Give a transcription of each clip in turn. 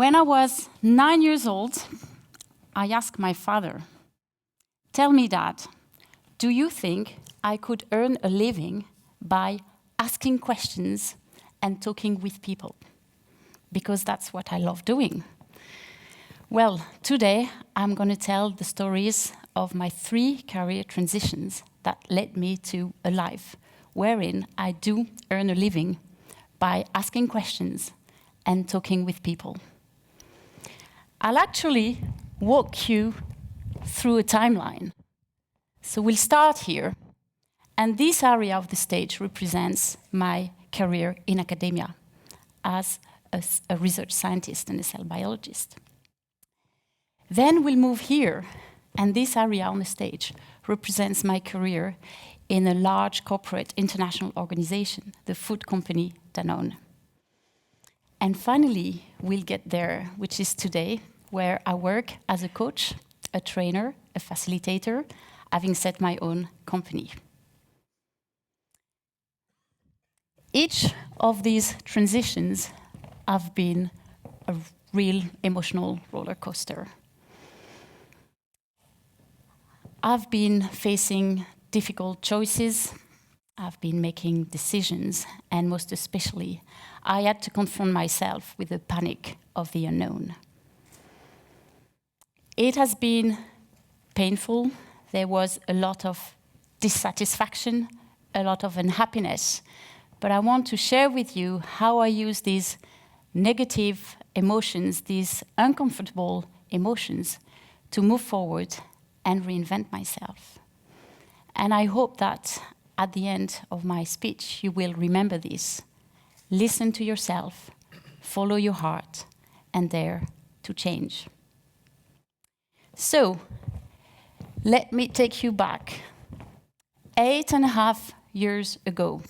When I was 9 years old, I asked my father, "Tell me, Dad, do you think I could earn a living by asking questions and talking with people? Because that's what I love doing." Well, today I'm going to tell the stories of my 3 career transitions that led me to a life wherein I do earn a living by asking questions and talking with people. I'll actually walk you through a timeline. So we'll start here, and this area of the stage represents my career in academia as a research scientist and a cell biologist. Then we'll move here, and this area on the stage represents my career in a large corporate international organization, the food company Danone. And finally, we'll get there, which is today, where I work as a coach, a trainer, a facilitator, having set my own company. Each of these transitions have been a real emotional roller coaster. I've been facing difficult choices, I've been making decisions, and most especially, I had to confront myself with the panic of the unknown. It has been painful. There was a lot of dissatisfaction, a lot of unhappiness, but I want to share with you how I use these negative emotions, these uncomfortable emotions, to move forward and reinvent myself. And I hope that at the end of my speech, you will remember this. Listen to yourself, follow your heart, and dare to change. So, let me take you back 8.5 years ago.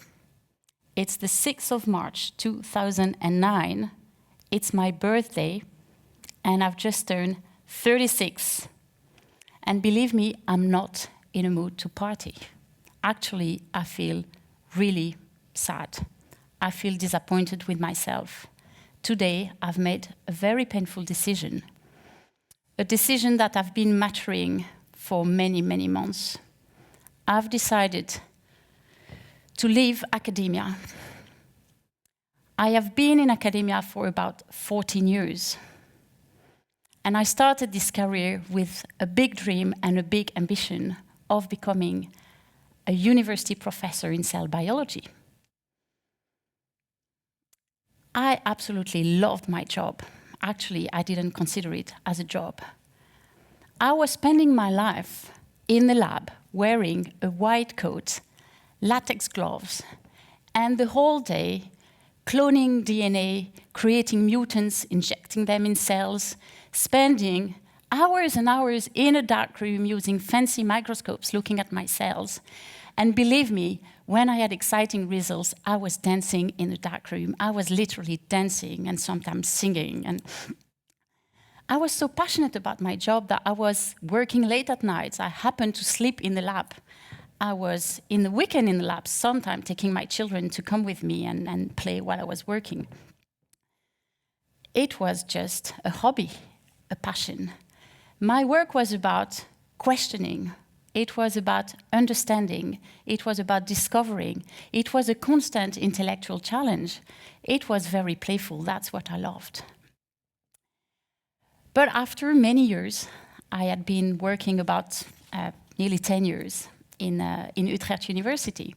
It's the 6th of March, 2009. It's my birthday, and I've just turned 36. And believe me, I'm not in a mood to party. Actually, I feel really sad. I feel disappointed with myself. Today, I've made a very painful decision. A decision that I've been maturing for many, many months. I've decided to leave academia. I have been in academia for about 14 years. And I started this career with a big dream and a big ambition of becoming a university professor in cell biology. I absolutely loved my job. Actually, I didn't consider it as a job. I was spending my life in the lab wearing a white coat, latex gloves, and the whole day cloning DNA, creating mutants, injecting them in cells, spending hours and hours in a dark room using fancy microscopes looking at my cells. And believe me, when I had exciting results, I was dancing in the dark room. I was literally dancing and sometimes singing. And I was so passionate about my job that I was working late at night. I happened to sleep in the lab. I was in the weekend in the lab, sometimes taking my children to come with me and play while I was working. It was just a hobby, a passion. My work was about questioning. It was about understanding. It was about discovering. It was a constant intellectual challenge. It was very playful. That's what I loved. But after many years, I had been working about nearly 10 years in Utrecht University.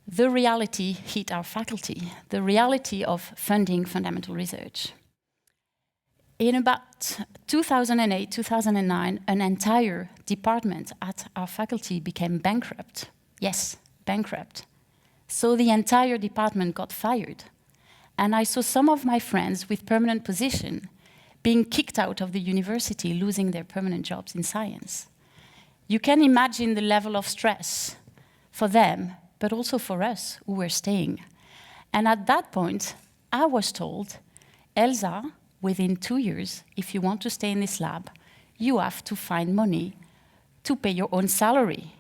The reality hit our faculty, the reality of funding fundamental research. In about 2008, 2009, an entire department at our faculty became bankrupt. Yes, bankrupt. So the entire department got fired. And I saw some of my friends with permanent position being kicked out of the university, losing their permanent jobs in science. You can imagine the level of stress for them, but also for us who were staying. And at that point, I was told, Elsa, within 2 years, if you want to stay in this lab, you have to find money to pay your own salary.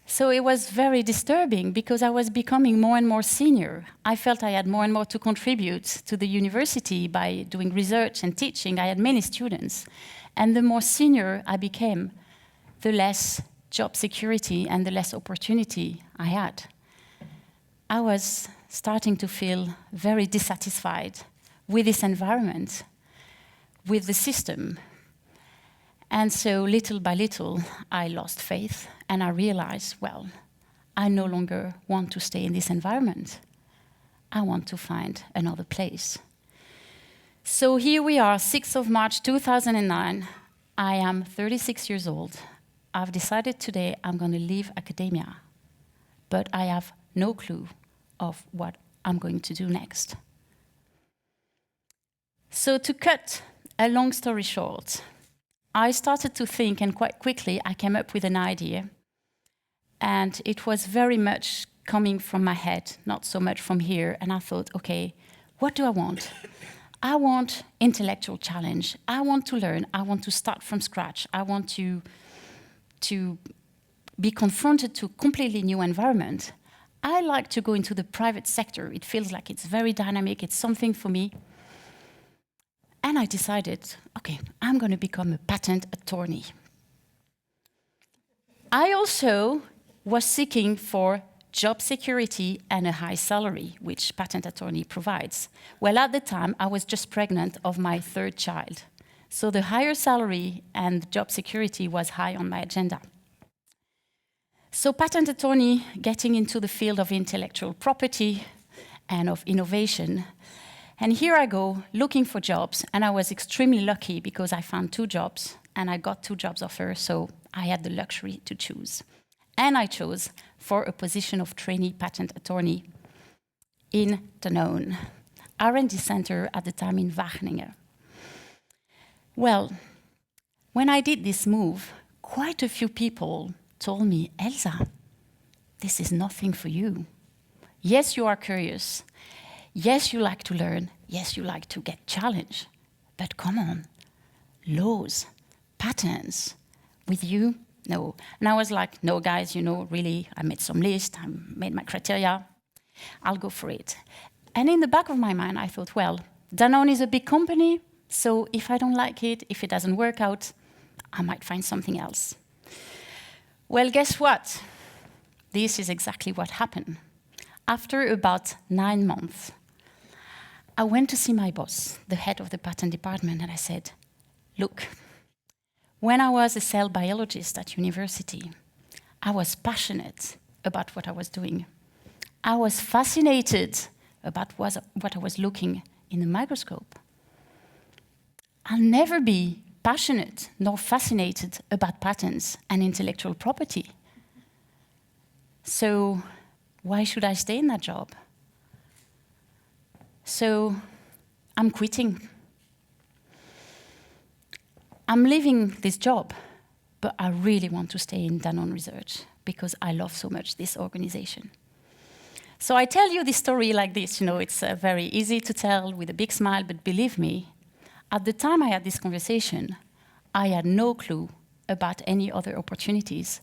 So it was very disturbing because I was becoming more and more senior. I felt I had more and more to contribute to the university by doing research and teaching. I had many students. And the more senior I became, the less job security and the less opportunity I had. I was starting to feel very dissatisfied with this environment, with the system. And so little by little, I lost faith and I realized, well, I no longer want to stay in this environment. I want to find another place. So here we are, 6th of March 2009. I am 36 years old. I've decided today I'm going to leave academia, but I have no clue of what I'm going to do next. So to cut a long story short, I started to think, and quite quickly I came up with an idea. And it was very much coming from my head, not so much from here. And I thought, okay, what do I want? I want intellectual challenge. I want to learn. I want to start from scratch. I want to be confronted to a completely new environment. I like to go into the private sector. It feels like it's very dynamic. It's something for me. And I decided, okay, I'm going to become a patent attorney. I also was seeking for job security and a high salary, which patent attorney provides. Well, at the time, I was just pregnant of my 3rd child. So the higher salary and job security was high on my agenda. So patent attorney, getting into the field of intellectual property and of innovation. And here I go, looking for jobs, and I was extremely lucky because I found 2 jobs, and I got 2 jobs offers, so I had the luxury to choose. And I chose for a position of trainee patent attorney in Danone, R&D center at the time in Wageningen. Well, when I did this move, quite a few people told me, Elsa, this is nothing for you. Yes, you are curious. Yes, you like to learn. Yes, you like to get challenged. But come on, laws, patents, with you? No. And I was like, no, guys, really, I made some list, I made my criteria. I'll go for it. And in the back of my mind, I thought, well, Danone is a big company, so if I don't like it, if it doesn't work out, I might find something else. Well, guess what? This is exactly what happened. After about 9 months, I went to see my boss, the head of the patent department, and I said, look, when I was a cell biologist at university, I was passionate about what I was doing. I was fascinated about what I was looking in the microscope. I'll never be passionate nor fascinated about patents and intellectual property. So why should I stay in that job? So I'm quitting. I'm leaving this job, but I really want to stay in Danone Research because I love so much this organization. So I tell you this story like this, it's very easy to tell with a big smile, but believe me, at the time I had this conversation, I had no clue about any other opportunities.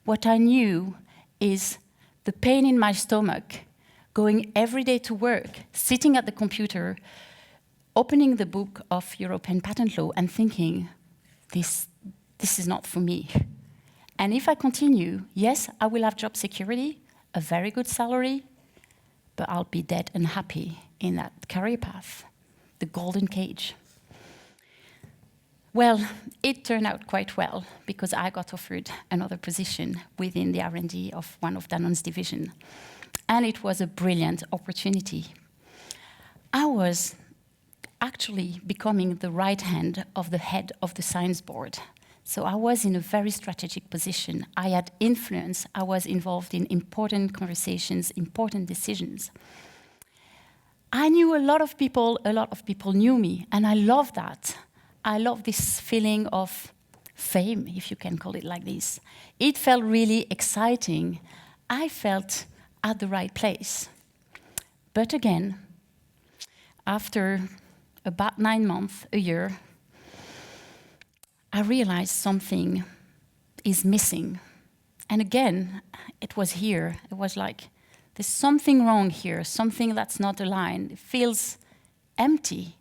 What I knew is the pain in my stomach, going every day to work, sitting at the computer, opening the book of European patent law and thinking, this is not for me. And if I continue, yes, I will have job security, a very good salary, but I'll be dead unhappy in that career path, the golden cage. Well, it turned out quite well because I got offered another position within the R&D of one of Danone's division. And it was a brilliant opportunity. I was actually becoming the right hand of the head of the science board. So I was in a very strategic position. I had influence. I was involved in important conversations, important decisions. I knew a lot of people knew me, and I love that. I love this feeling of fame, if you can call it like this. It felt really exciting. I felt at the right place. But again, after about 9 months, a year, I realized something is missing. And again, it was here. It was like, there's something wrong here, something that's not aligned. It feels empty.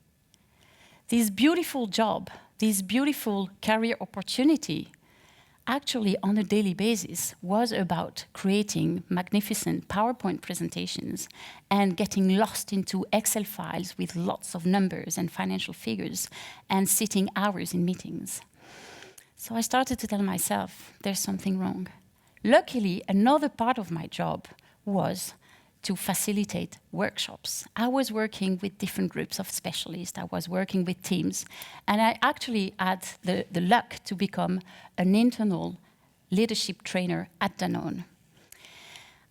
This beautiful job, this beautiful career opportunity, actually on a daily basis was about creating magnificent PowerPoint presentations and getting lost into Excel files with lots of numbers and financial figures and sitting hours in meetings. So I started to tell myself, there's something wrong. Luckily, another part of my job was to facilitate workshops. I was working with different groups of specialists. I was working with teams. And I actually had the luck to become an internal leadership trainer at Danone.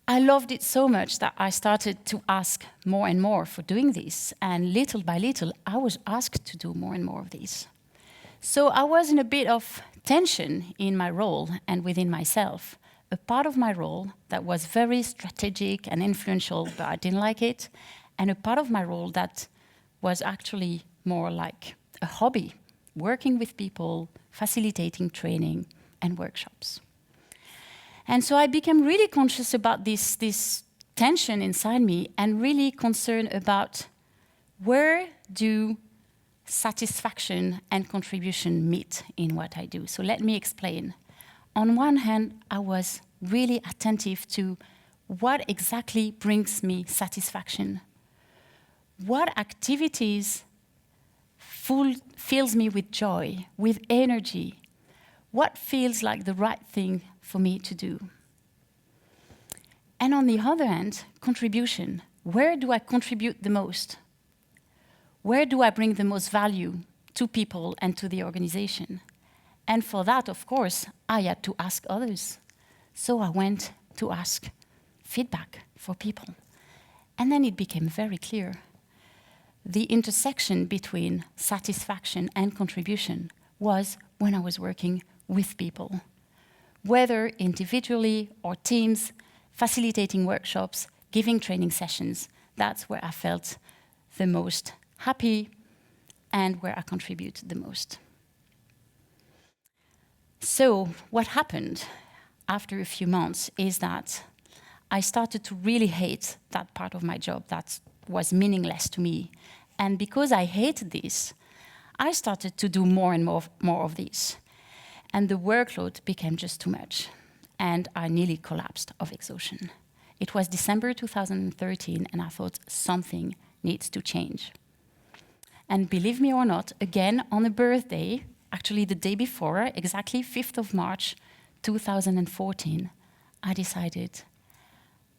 I loved it so much that I started to ask more and more for doing this. And little by little, I was asked to do more and more of these. So I was in a bit of tension in my role and within myself. A part of my role that was very strategic and influential, but I didn't like it, and a part of my role that was actually more like a hobby, working with people, facilitating training and workshops. And so I became really conscious about this tension inside me and really concerned about where do satisfaction and contribution meet in what I do. So let me explain. On one hand, I was really attentive to what exactly brings me satisfaction. What activities fills me with joy, with energy? What feels like the right thing for me to do? And on the other hand, contribution. Where do I contribute the most? Where do I bring the most value to people and to the organization? And for that, of course, I had to ask others. So I went to ask feedback for people. And then it became very clear. The intersection between satisfaction and contribution was when I was working with people, whether individually or teams, facilitating workshops, giving training sessions. That's where I felt the most happy and where I contributed the most. So what happened after a few months is that I started to really hate that part of my job that was meaningless to me. And because I hated this, I started to do more and more of this. And the workload became just too much. And I nearly collapsed of exhaustion. It was December 2013, and I thought something needs to change. And believe me or not, again, on a birthday, actually the day before, exactly 5th of March 2014, I decided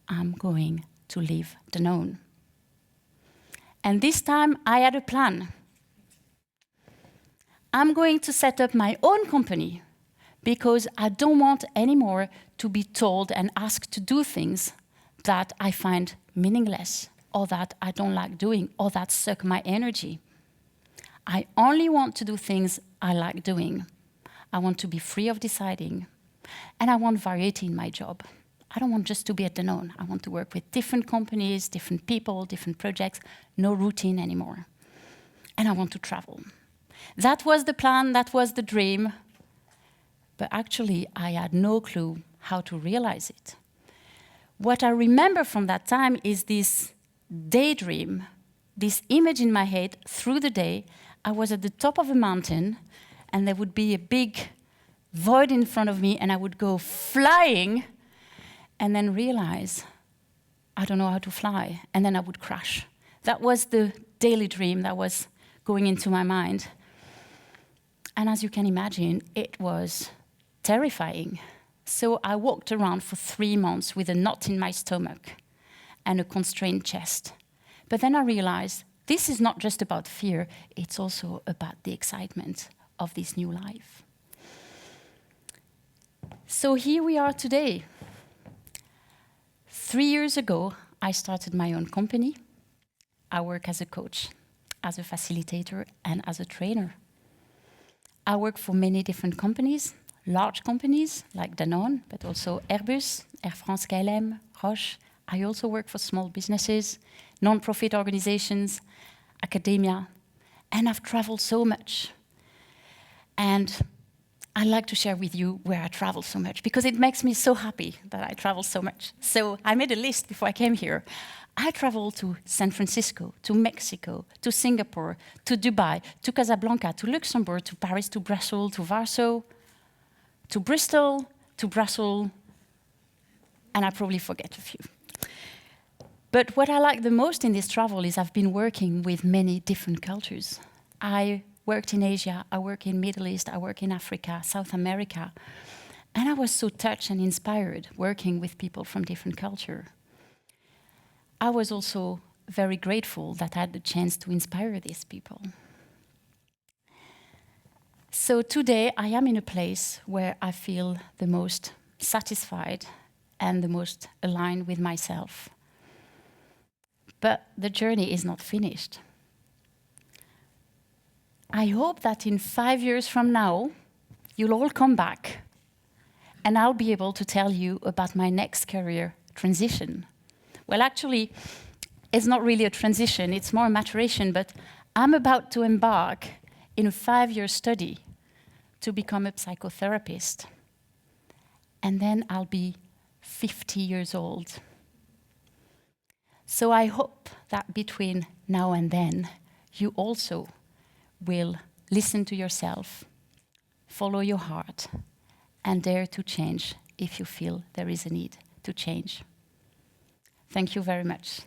I'm going to leave Danone. And this time I had a plan. I'm going to set up my own company because I don't want anymore to be told and asked to do things that I find meaningless or that I don't like doing or that suck my energy. I only want to do things I like doing. I want to be free of deciding. And I want variety in my job. I don't want just to be at Danone. I want to work with different companies, different people, different projects, no routine anymore. And I want to travel. That was the plan, that was the dream. But actually, I had no clue how to realize it. What I remember from that time is this daydream, this image in my head through the day. I was at the top of a mountain, and there would be a big void in front of me, and I would go flying, and then realize I don't know how to fly, and then I would crash. That was the daily dream that was going into my mind. And as you can imagine, it was terrifying. So I walked around for 3 months with a knot in my stomach and a constrained chest. But then I realized this is not just about fear, it's also about the excitement of this new life. So here we are today. 3 years ago, I started my own company. I work as a coach, as a facilitator, and as a trainer. I work for many different companies, large companies like Danone, but also Airbus, Air France KLM, Roche. I also work for small businesses, non-profit organizations, academia, and I've traveled so much. And I like to share with you where I travel so much, because it makes me so happy that I travel so much. So I made a list before I came here. I traveled to San Francisco, to Mexico, to Singapore, to Dubai, to Casablanca, to Luxembourg, to Paris, to Brussels, to Warsaw, to Bristol, to Brussels, and I probably forget a few. But what I like the most in this travel is I've been working with many different cultures. I worked in Asia, I work in Middle East, I work in Africa, South America, and I was so touched and inspired working with people from different cultures. I was also very grateful that I had the chance to inspire these people. So today I am in a place where I feel the most satisfied and the most aligned with myself. But the journey is not finished. I hope that in 5 years from now, you'll all come back and I'll be able to tell you about my next career transition. Well, actually, it's not really a transition, it's more a maturation, but I'm about to embark in a 5-year study to become a psychotherapist. And then I'll be 50 years old. So I hope that between now and then, you also will listen to yourself, follow your heart, and dare to change if you feel there is a need to change. Thank you very much.